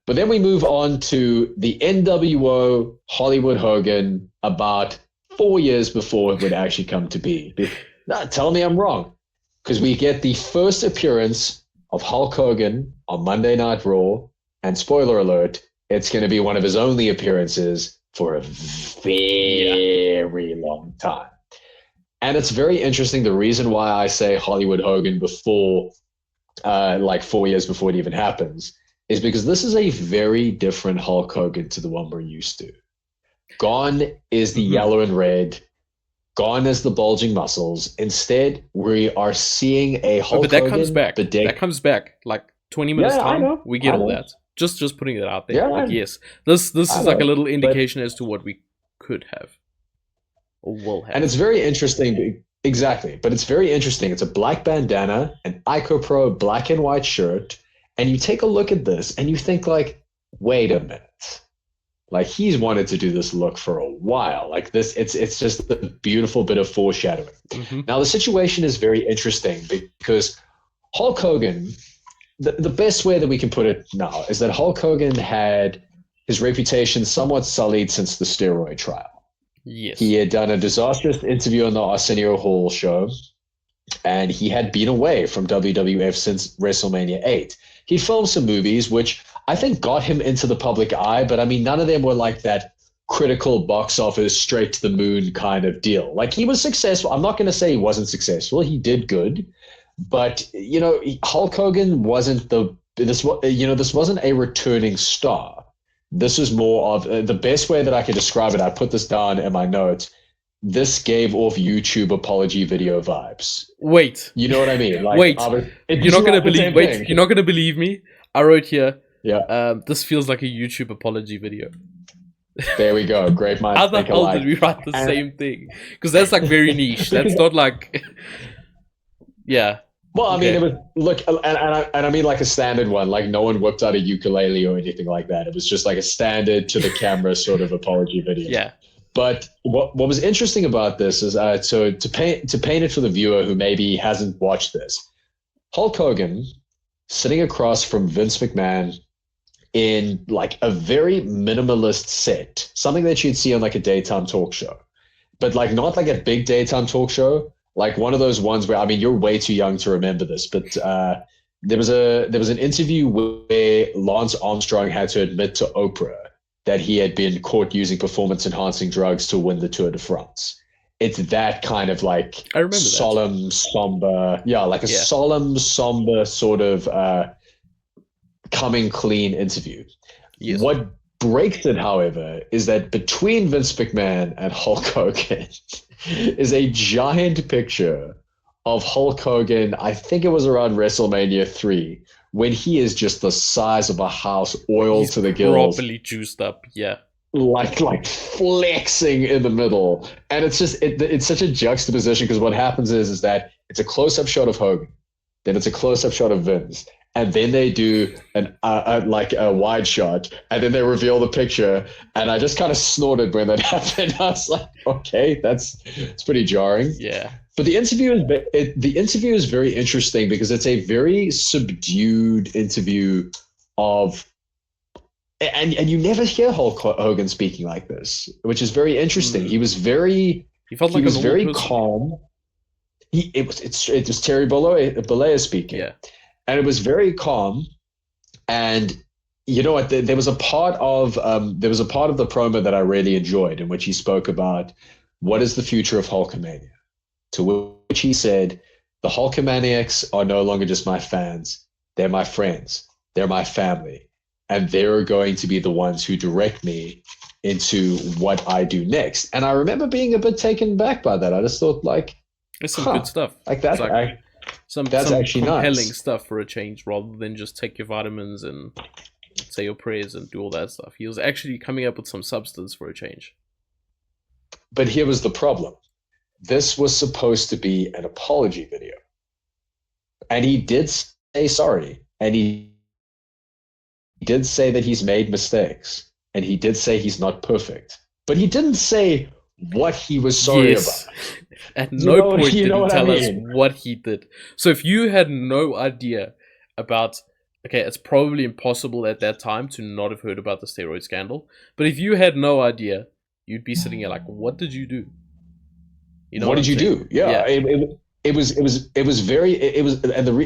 But then we move on to the NWO Hollywood Hogan about 4 years before it would actually come to be. No, tell me I'm wrong. Because we get the first appearance of Hulk Hogan on Monday Night Raw. And spoiler alert, it's going to be one of his only appearances for a very long time. And it's very interesting. The reason why I say Hollywood Hogan before, like 4 years before it even happens, is because this is a very different Hulk Hogan to the one we're used to. Gone is the yellow and red. Gone is the bulging muscles. Instead, we are seeing a Hulk Hogan. But that comes back. That comes back. Like 20 minutes time, we get all that. Just putting it out there. Yeah, yes. This is like a little indication as to what we could have. Or will have. And it's very interesting. Exactly. But it's very interesting. It's a black bandana, an IcoPro black and white shirt. And you take a look at this and you think like, wait a minute. Like he's wanted to do this look for a while. Like this, it's just a beautiful bit of foreshadowing. Now the situation is very interesting because Hulk Hogan, the best way that we can put it now is that Hulk Hogan had his reputation somewhat sullied since the steroid trial. Yes. He had done a disastrous interview on the Arsenio Hall show, and he had been away from WWF since WrestleMania 8. He filmed some movies, which I think got him into the public eye, but I mean, none of them were like that critical box office, straight to the moon kind of deal. Like he was successful. I'm not going to say he wasn't successful. He did good, but you know, Hulk Hogan wasn't this wasn't a returning star. This was more of the best way that I could describe it. I put this down in my notes. This gave off YouTube apology video vibes. Wait. You know what I mean? Like, wait. You're not gonna believe. Wait. You're not gonna believe me. I wrote here. Yeah. This feels like a YouTube apology video. There we go. Great minds How the think hell alike. did we write the same thing? Because that's like very niche. That's not like. Yeah. Well, I mean, it was look, and I mean like a standard one. Like no one whipped out a ukulele or anything like that. It was just like a standard to the camera sort of apology video. Yeah. But what was interesting about this is so to paint it for the viewer who maybe hasn't watched this, Hulk Hogan sitting across from Vince McMahon in like a very minimalist set, something that you'd see on like a daytime talk show, but like not like a big daytime talk show, like one of those ones where, I mean, you're way too young to remember this, but there was an interview where Lance Armstrong had to admit to Oprah that he had been caught using performance-enhancing drugs to win the Tour de France. It's that kind of like solemn, somber, solemn, somber sort of coming clean interview. Yes. What breaks it, however, is that between Vince McMahon and Hulk Hogan is a giant picture of Hulk Hogan. I think it was around WrestleMania 3, when he is just the size of a house, oiled to the gills, properly juiced up, like flexing in the middle. And it's just it's such a juxtaposition, because what happens is that it's a close-up shot of Hogan, then it's a close-up shot of Vince, and then they do a wide shot, and then they reveal the picture. And I just kind of snorted when that happened. I was like, okay, it's pretty jarring. Yeah. But the interview is very interesting because it's a very subdued interview of, and you never hear Hulk Hogan speaking like this, which is very interesting. He was very calm. It was Terry Bollea speaking, and it was very calm. And you know what? There was a part of the promo that I really enjoyed, in which he spoke about what is the future of Hulkamania. To which he said, the Hulkamaniacs are no longer just my fans. They're my friends. They're my family. And they're going to be the ones who direct me into what I do next. And I remember being a bit taken back by that. I just thought, like, it's some good stuff. Like that's like, some actually compelling nice stuff for a change, rather than just take your vitamins and say your prayers and do all that stuff. He was actually coming up with some substance for a change. But here was the problem. This was supposed to be an apology video. And he did say sorry. And he did say that he's made mistakes. And he did say he's not perfect. But he didn't say what he was sorry about. At no point did he tell us what he did. So if you had no idea about okay, it's probably impossible at that time to not have heard about the steroid scandal. But if you had no idea, you'd be sitting here like, what did you do? You know What what did I'm you saying? do? Yeah, Yeah.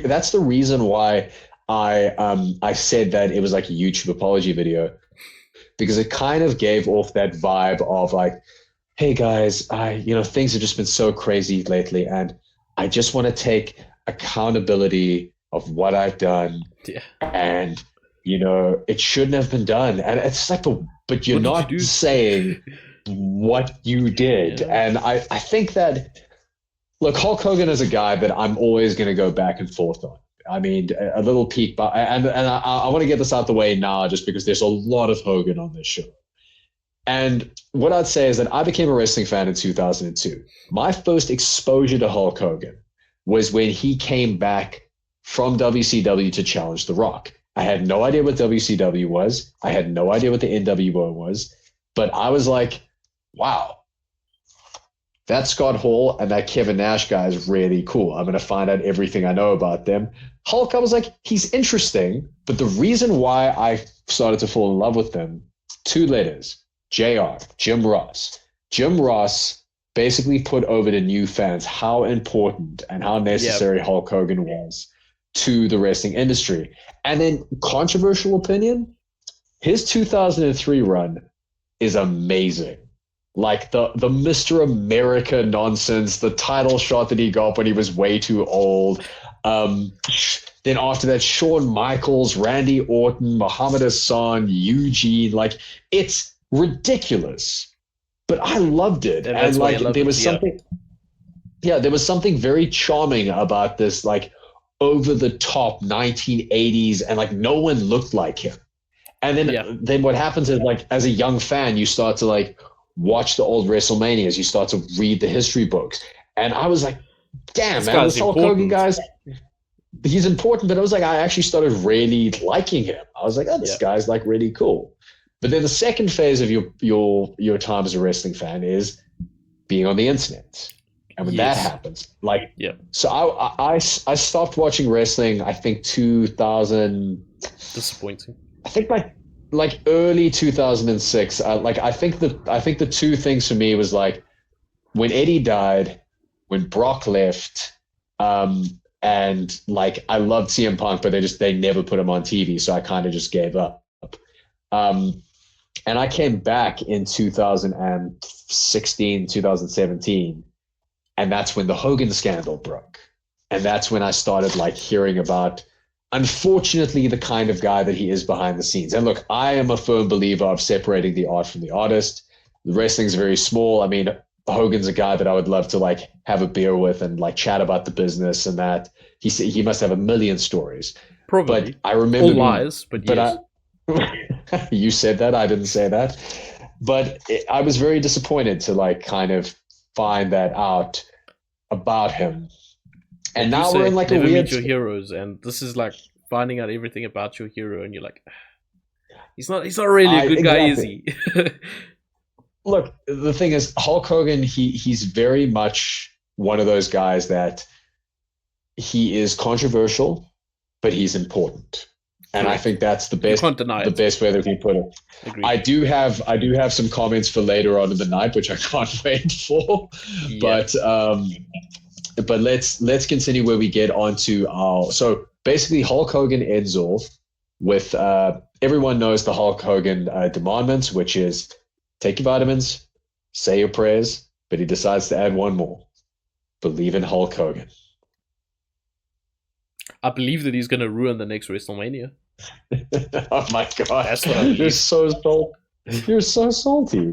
that's the reason why I said that it was like a YouTube apology video, because it kind of gave off that vibe of like, hey guys, things have just been so crazy lately, and I just want to take accountability of what I've done, Yeah. and it shouldn't have been done. And it's like, but you're What did you not do? saying what you did. Yeah. And I think that, look, Hulk Hogan is a guy that I'm always going to go back and forth on. I mean, a little peek, but I want to get this out the way now, just because there's a lot of Hogan on this show. And what I'd say is that I became a wrestling fan in 2002. My first exposure to Hulk Hogan was when he came back from WCW to challenge The Rock. I had no idea what WCW was. I had no idea what the NWO was. But I was like, wow, that Scott Hall and that Kevin Nash guy is really cool. I'm going to find out everything I know about them. Hulk, I was like, he's interesting. But the reason why I started to fall in love with them, 2 letters, JR, Jim Ross. Jim Ross basically put over to new fans how important and how necessary Hulk Hogan was to the wrestling industry. And then, controversial opinion, his 2003 run is amazing. Like the Mr. America nonsense, the title shot that he got when he was way too old. Then after that, Shawn Michaels, Randy Orton, Muhammad Hassan, Eugene, like, it's ridiculous. But I loved it. And like there was something very charming about this, like, over the top 1980s, and like no one looked like him. And then what happens is, like, as a young fan, you start to like watch the old WrestleManias, you start to read the history books. And I was like, damn, man, this Hulk Hogan guy's, he's important. But I was like, I actually started really liking him. I was like, oh, this guy's like really cool. But then the second phase of your time as a wrestling fan is being on the internet. And when that happens, like, so I stopped watching wrestling, I think 2000. Disappointing. I think like early 2006. I think the 2 things for me was like when Eddie died, when Brock left, and like I loved CM Punk, but they never put him on TV, so I kind of just gave up. And I came back in 2016, 2017, and that's when the Hogan scandal broke, and that's when I started like hearing about, unfortunately, the kind of guy that he is behind the scenes. And look, I am a firm believer of separating the art from the artist. The wrestling's very small. I mean, Hogan's a guy that I would love to like have a beer with and like chat about the business and that. He must have a million stories. Probably. But I remember all lies, but yes. You said that. I didn't say that. But I was very disappointed to like kind of find that out about him. And now we're in like a weird. Meet your heroes, and this is like finding out everything about your hero, and you're like, he's not really a good guy, is he? Look, the thing is, Hulk Hogan, he's very much one of those guys that he is controversial, but he's important. And I think that's the best way that we put it. Agreed. I do have some comments for later on in the night, which I can't wait for. Yeah. But let's continue where we get onto our. So basically, Hulk Hogan ends off with everyone knows the Hulk Hogan demandments, which is take your vitamins, say your prayers, but he decides to add one more: believe in Hulk Hogan. I believe that he's going to ruin the next WrestleMania. Oh my God. That's what I believe. You're so salty.